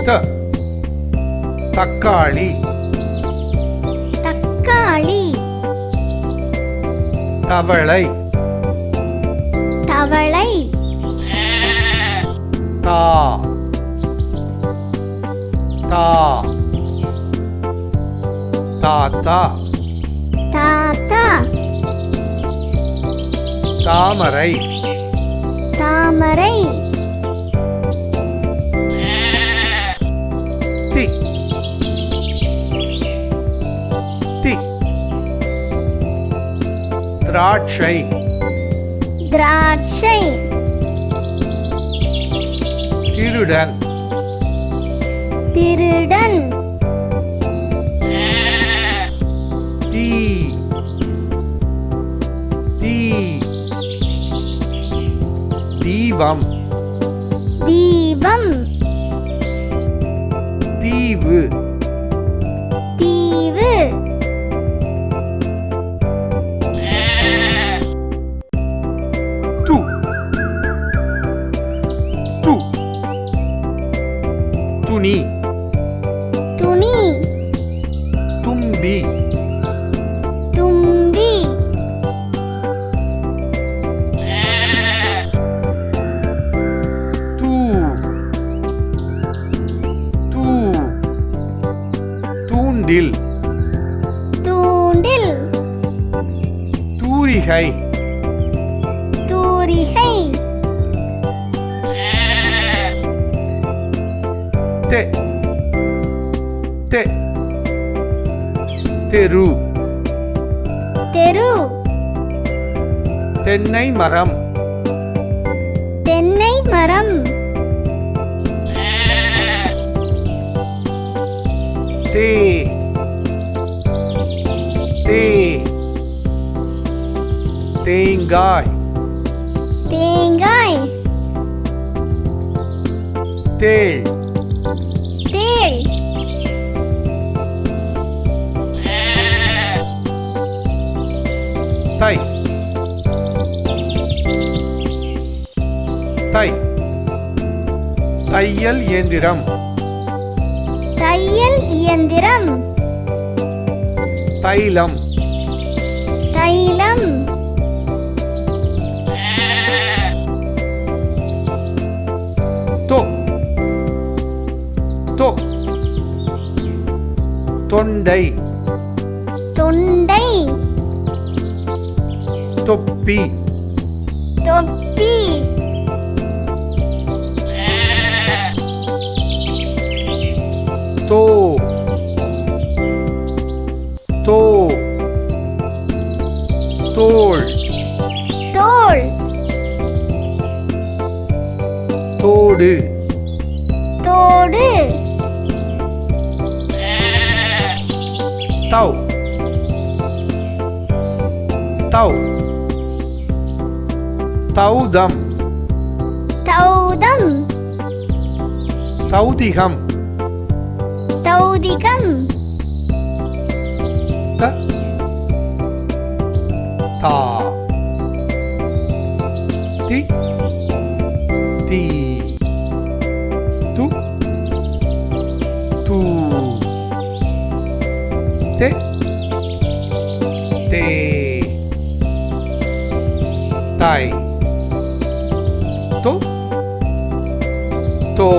த தக்காளி தக்காளி தவளை தவளை தா தா தாத்தா தாத்தா தாமரை தாமரை தி தி திராட்சை திராட்சை திருடன் திருடன் தீ தீ தீபம் தீபம் தீவு தீவு து து துணி துணி தும்பி தும்பி தூ தூ தூண்டில் தூண்டில் தூரிகை தூரிகை தெ தெ தெரு தெரு தென்னை மரம் தென்னை மரம் தே தே தேங்காய் தேங்காய் தேள் தேள் தை தை தையல் இயந்திரம் தையல் இயந்திரம் தைலம் தைலம் தொ தொ தொண்டை தொண்டை தொப்பி தொப்பி தோ தோ தோள் தோள் தோடு தோடு தௌ தௌ தௌதம் தௌதம் தௌதிகம் தௌதிகம் த தா தி தி து து தே தே தை தோ தோ